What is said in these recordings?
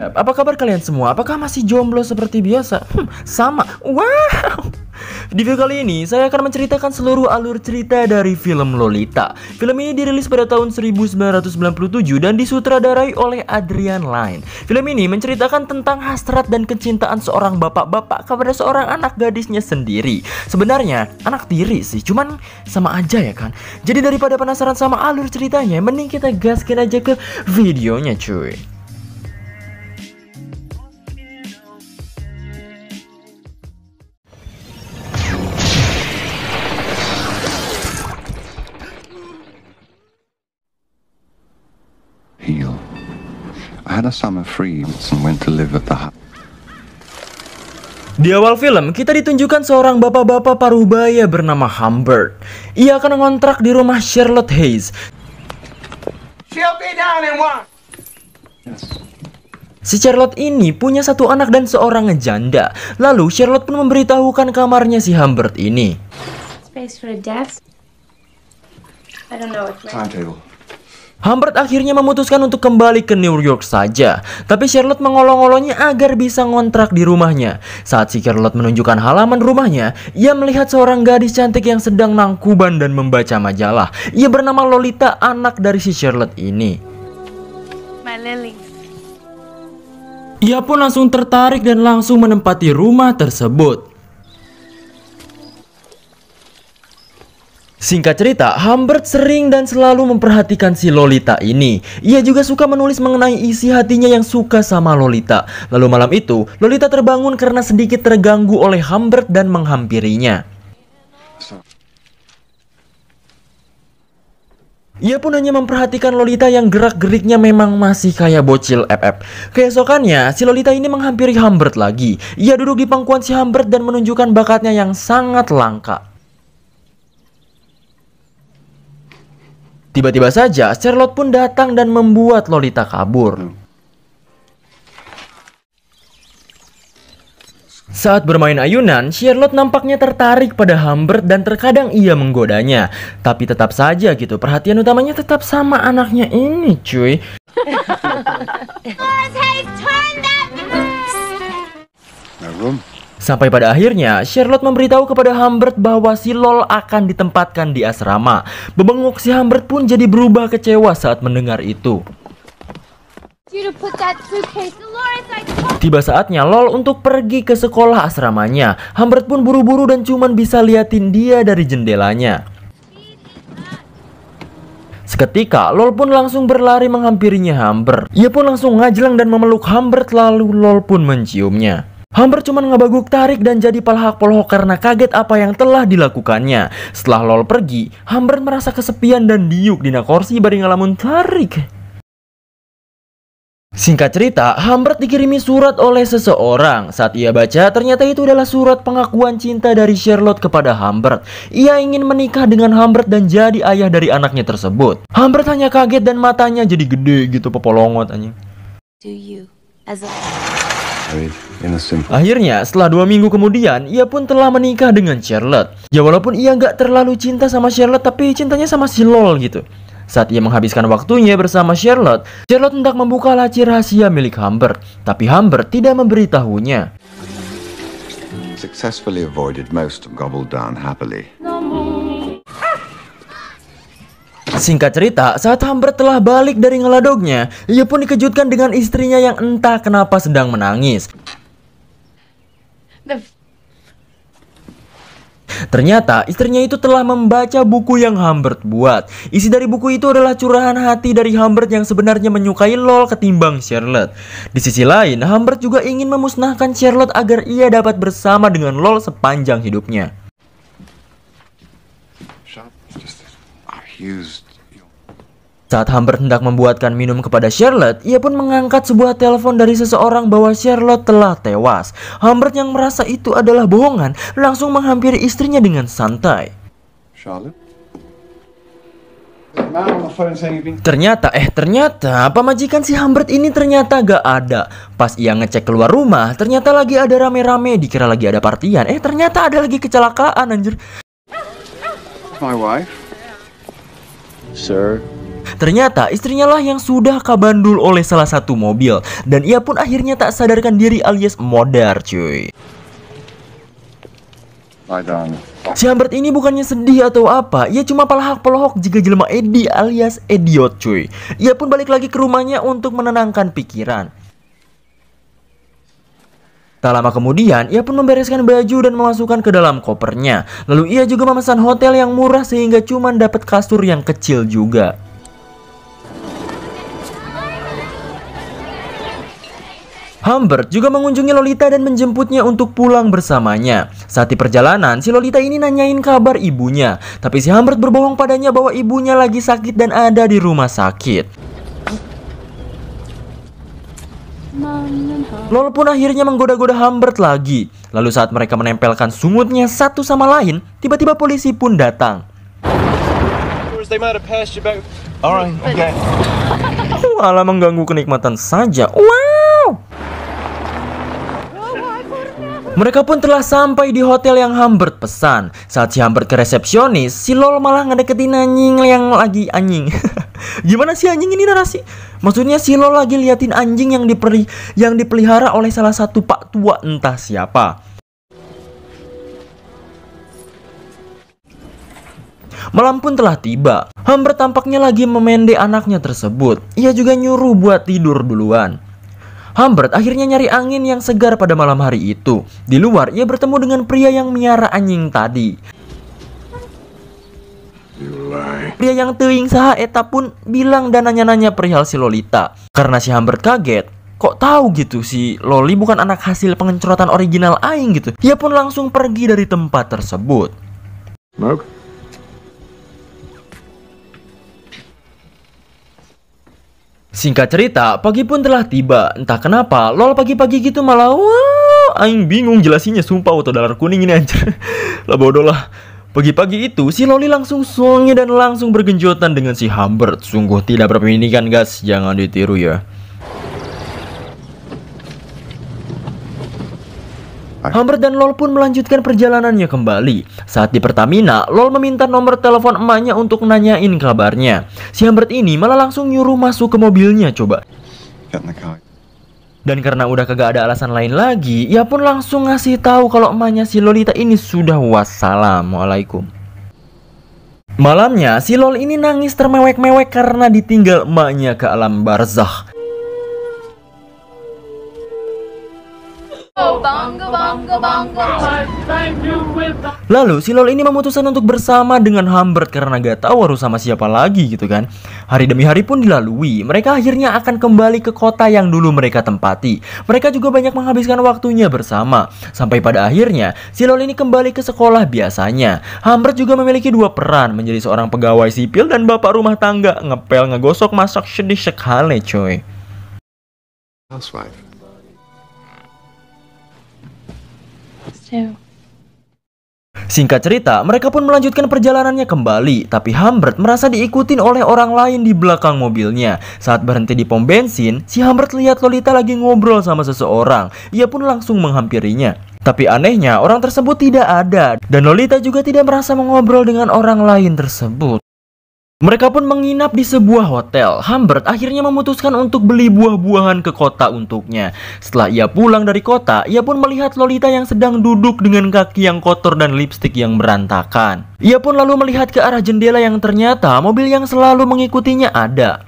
Apa kabar kalian semua? Apakah masih jomblo seperti biasa? Sama. Wow. Di video kali ini saya akan menceritakan seluruh alur cerita dari film Lolita. Film ini dirilis pada tahun 1997 dan disutradarai oleh Adrian Lyne. Film ini menceritakan tentang hasrat dan kecintaan seorang bapak-bapak kepada seorang anak gadisnya sendiri. Sebenarnya anak tiri sih, cuman sama aja ya kan. Jadi daripada penasaran sama alur ceritanya, mending kita gaskin aja ke videonya cuy. I had a summer free and went to live at the hut. Di awal film, kita ditunjukkan seorang bapak-bapak parubaya bernama Humbert. Ia akan ngontrak di rumah Charlotte Hayes. Si Charlotte ini punya satu anak dan seorang janda. Lalu Charlotte pun memberitahukan kamarnya si Humbert ini. Space for a desk? I don't know what's Timetable. Humbert akhirnya memutuskan untuk kembali ke New York saja. Tapi Charlotte mengolong-olongnya agar bisa ngontrak di rumahnya. Saat si Charlotte menunjukkan halaman rumahnya, ia melihat seorang gadis cantik yang sedang nangkuban dan membaca majalah. Ia bernama Lolita, anak dari si Charlotte ini. My lily. Ia pun langsung tertarik dan langsung menempati rumah tersebut. Singkat cerita, Humbert sering dan selalu memperhatikan si Lolita ini. Ia juga suka menulis mengenai isi hatinya yang suka sama Lolita. Lalu malam itu, Lolita terbangun karena sedikit terganggu oleh Humbert dan menghampirinya. Ia pun hanya memperhatikan Lolita yang gerak-geriknya memang masih kayak bocil FF. Keesokannya, si Lolita ini menghampiri Humbert lagi. Ia duduk di pangkuan si Humbert dan menunjukkan bakatnya yang sangat langka. Tiba-tiba saja, Charlotte pun datang dan membuat Lolita kabur. Saat bermain ayunan, Charlotte nampaknya tertarik pada Humbert dan terkadang ia menggodanya. Tapi tetap saja gitu, perhatian utamanya tetap sama anaknya ini cuy. Sampai pada akhirnya, Charlotte memberitahu kepada Humbert bahwa si Lol akan ditempatkan di asrama. Bebenguk si Humbert pun jadi berubah kecewa saat mendengar itu. Tiba saatnya Lol untuk pergi ke sekolah asramanya. Humbert pun buru-buru dan cuman bisa liatin dia dari jendelanya. Seketika, Lol pun langsung berlari menghampirinya Humbert. Ia pun langsung ngajlang dan memeluk Humbert, lalu Lol pun menciumnya. Humbert cuma ngebaguk tarik dan jadi palhak-polhok karena kaget apa yang telah dilakukannya. Setelah Lol pergi, Humbert merasa kesepian dan diuk dina kursi bari ngalamun tarik. Singkat cerita, Humbert dikirimi surat oleh seseorang. Saat ia baca, ternyata itu adalah surat pengakuan cinta dari Charlotte kepada Humbert. Ia ingin menikah dengan Humbert dan jadi ayah dari anaknya tersebut. Humbert hanya kaget dan matanya jadi gede gitu, pepolongot anjing. Akhirnya, setelah 2 minggu kemudian, ia pun telah menikah dengan Charlotte. Ya walaupun ia nggak terlalu cinta sama Charlotte, tapi cintanya sama si Lol gitu. Saat ia menghabiskan waktunya bersama Charlotte, Charlotte hendak membuka laci rahasia milik Humbert. Tapi Humbert tidak memberitahunya. Successfully avoided most gobbled down happily. Singkat cerita, saat Humbert telah balik dari ngeladognya, ia pun dikejutkan dengan istrinya yang entah kenapa sedang menangis. Ternyata istrinya itu telah membaca buku yang Humbert buat. Isi dari buku itu adalah curahan hati dari Humbert yang sebenarnya menyukai Lol ketimbang Charlotte. Di sisi lain, Humbert juga ingin memusnahkan Charlotte agar ia dapat bersama dengan Lol sepanjang hidupnya. Saat Humbert hendak membuatkan minum kepada Charlotte, ia pun mengangkat sebuah telepon dari seseorang bahwa Charlotte telah tewas. Humbert yang merasa itu adalah bohongan, langsung menghampiri istrinya dengan santai. Charlotte? Ternyata pemajikan si Humbert ini ternyata gak ada. Pas ia ngecek keluar rumah, ternyata lagi ada rame-rame, dikira lagi ada partian. Ternyata ada lagi kecelakaan anjir. my wife? Sir? Ternyata istrinya lah yang sudah kabandul oleh salah satu mobil. Dan ia pun akhirnya tak sadarkan diri alias modar cuy. Lie down. Si Humbert ini bukannya sedih atau apa, ia cuma pelahak-pelohok jika jelema Eddie alias idiot cuy. Ia pun balik lagi ke rumahnya untuk menenangkan pikiran. Tak lama kemudian, ia pun membereskan baju dan memasukkan ke dalam kopernya. Lalu ia juga memesan hotel yang murah sehingga cuma dapat kasur yang kecil juga. Humbert juga mengunjungi Lolita dan menjemputnya untuk pulang bersamanya. Saat di perjalanan, si Lolita ini nanyain kabar ibunya. Tapi si Humbert berbohong padanya bahwa ibunya lagi sakit dan ada di rumah sakit. Lol pun akhirnya menggoda-goda Humbert lagi. Lalu saat mereka menempelkan sungutnya satu sama lain, tiba-tiba polisi pun datang. Malah mengganggu kenikmatan saja. Wow! Mereka pun telah sampai di hotel yang Humbert pesan. Saat si Humbert ke resepsionis, si Lol malah ngedeketin anjing yang lagi anjing. Gimana sih anjing ini narasi? Maksudnya si Lol lagi liatin anjing yang dipelihara oleh salah satu pak tua entah siapa. Malam pun telah tiba. Humbert tampaknya lagi memendek anaknya tersebut. Ia juga nyuruh buat tidur duluan. Humbert akhirnya nyari angin yang segar pada malam hari itu. Di luar, ia bertemu dengan pria yang miara anjing tadi. Pria yang teuing saha eta pun bilang dan nanya-nanya perihal si Lolita. Karena si Humbert kaget, kok tahu gitu si Loli bukan anak hasil pengencrotan original aing gitu. Ia pun langsung pergi dari tempat tersebut. Smoke? Singkat cerita, pagi pun telah tiba. Entah kenapa, Lol pagi-pagi gitu malah wah, aing bingung jelasinnya sumpah auto dalar kuning ini anjir. Lah bodoh lah. Pagi-pagi itu, si Loli langsung songe dan langsung bergenjotan dengan si Humbert. Sungguh tidak berpendidikan guys, jangan ditiru ya. Humbert dan Lol pun melanjutkan perjalanannya kembali. Saat di Pertamina, Lol meminta nomor telepon emaknya untuk nanyain kabarnya. Si Humbert ini malah langsung nyuruh masuk ke mobilnya coba. Dan karena udah kagak ada alasan lain lagi, ia pun langsung ngasih tahu kalau emaknya si Lolita ini sudah wassalamualaikum. Malamnya, si Lol ini nangis termewek-mewek karena ditinggal emaknya ke alam barzakh. Lalu si Lol ini memutuskan untuk bersama dengan Humbert karena gak tahu harus sama siapa lagi gitu kan. Hari demi hari pun dilalui. Mereka akhirnya akan kembali ke kota yang dulu mereka tempati. Mereka juga banyak menghabiskan waktunya bersama. Sampai pada akhirnya si Lol ini kembali ke sekolah biasanya. Humbert juga memiliki dua peran, menjadi seorang pegawai sipil dan bapak rumah tangga. Ngepel, ngegosok, masak sedih sekali coy. Housewife. Singkat cerita, mereka pun melanjutkan perjalanannya kembali. Tapi Humbert merasa diikutin oleh orang lain di belakang mobilnya. Saat berhenti di pom bensin, si Humbert lihat Lolita lagi ngobrol sama seseorang. Ia pun langsung menghampirinya. Tapi anehnya, orang tersebut tidak ada. Dan Lolita juga tidak merasa mengobrol dengan orang lain tersebut. Mereka pun menginap di sebuah hotel. Humbert akhirnya memutuskan untuk beli buah-buahan ke kota untuknya. Setelah ia pulang dari kota, ia pun melihat Lolita yang sedang duduk dengan kaki yang kotor dan lipstik yang berantakan. Ia pun lalu melihat ke arah jendela yang ternyata mobil yang selalu mengikutinya ada.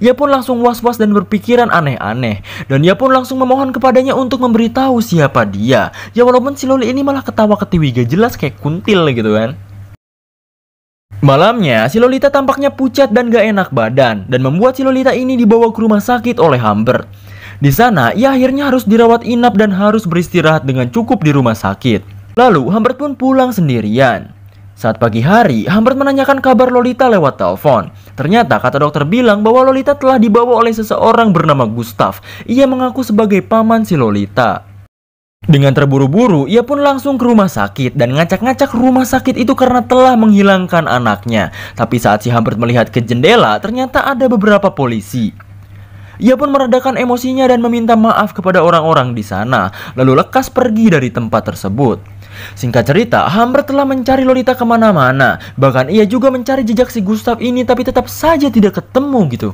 Ia pun langsung was-was dan berpikiran aneh-aneh. Dan ia pun langsung memohon kepadanya untuk memberitahu siapa dia. Ya walaupun si Loli ini malah ketawa-ketiwi gak jelas kayak kuntil gitu kan. Malamnya, si Lolita tampaknya pucat dan gak enak badan dan membuat si Lolita ini dibawa ke rumah sakit oleh Humbert. Di sana, ia akhirnya harus dirawat inap dan harus beristirahat dengan cukup di rumah sakit. Lalu, Humbert pun pulang sendirian. Saat pagi hari, Humbert menanyakan kabar Lolita lewat telepon. Ternyata kata dokter bilang bahwa Lolita telah dibawa oleh seseorang bernama Gustav. Ia mengaku sebagai paman si Lolita. Dengan terburu-buru, ia pun langsung ke rumah sakit dan ngacak-ngacak rumah sakit itu karena telah menghilangkan anaknya. Tapi saat si Humbert melihat ke jendela, ternyata ada beberapa polisi. Ia pun meredakan emosinya dan meminta maaf kepada orang-orang di sana, lalu lekas pergi dari tempat tersebut. Singkat cerita, Humbert telah mencari Lolita kemana-mana. Bahkan ia juga mencari jejak si Gustav ini, tapi tetap saja tidak ketemu gitu.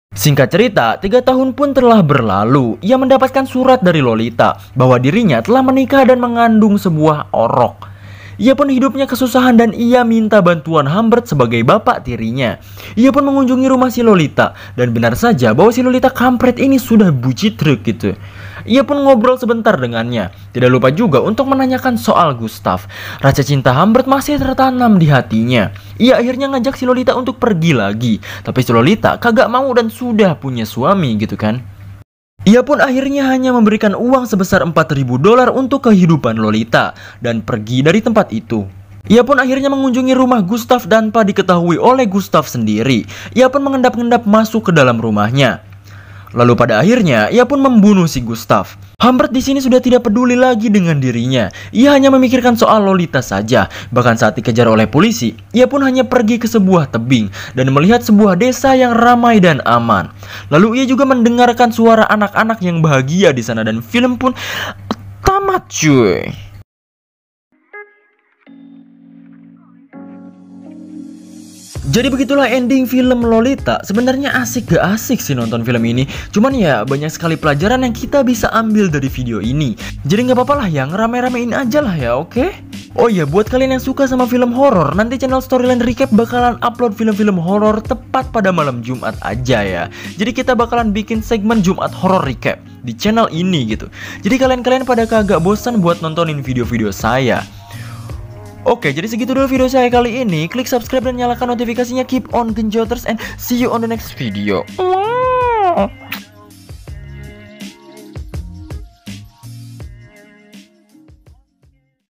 Singkat cerita, 3 tahun pun telah berlalu. Ia mendapatkan surat dari Lolita bahwa dirinya telah menikah dan mengandung sebuah orok. Ia pun hidupnya kesusahan dan ia minta bantuan Humbert sebagai bapak tirinya. Ia pun mengunjungi rumah si Lolita, dan benar saja bahwa si Lolita kampret ini sudah bucitrek gitu. Ia pun ngobrol sebentar dengannya. Tidak lupa juga untuk menanyakan soal Gustav. Rasa cinta Humbert masih tertanam di hatinya. Ia akhirnya ngajak si Lolita untuk pergi lagi, tapi si Lolita kagak mau dan sudah punya suami gitu kan. Ia pun akhirnya hanya memberikan uang sebesar $4.000 untuk kehidupan Lolita dan pergi dari tempat itu. Ia pun akhirnya mengunjungi rumah Gustav tanpa diketahui oleh Gustav sendiri. Ia pun mengendap-endap masuk ke dalam rumahnya. Lalu pada akhirnya ia pun membunuh si Gustav. Humbert di sini sudah tidak peduli lagi dengan dirinya. Ia hanya memikirkan soal Lolita saja. Bahkan saat dikejar oleh polisi, ia pun hanya pergi ke sebuah tebing dan melihat sebuah desa yang ramai dan aman. Lalu ia juga mendengarkan suara anak-anak yang bahagia di sana dan film pun tamat cuy. Jadi begitulah ending film Lolita. Sebenarnya asik gak asik sih nonton film ini. Cuman ya banyak sekali pelajaran yang kita bisa ambil dari video ini. Jadi gak apa-apa lah ya, ngerame-ramein aja lah ya, oke? Oh iya, buat kalian yang suka sama film horor, nanti channel Storyland Recap bakalan upload film-film horor tepat pada malam Jumat aja ya. Jadi kita bakalan bikin segmen Jumat Horror Recap di channel ini gitu. Jadi kalian-kalian pada kagak bosan buat nontonin video-video saya. Oke, jadi segitu dulu video saya kali ini. Klik subscribe dan nyalakan notifikasinya. Keep on genjoters and see you on the next video.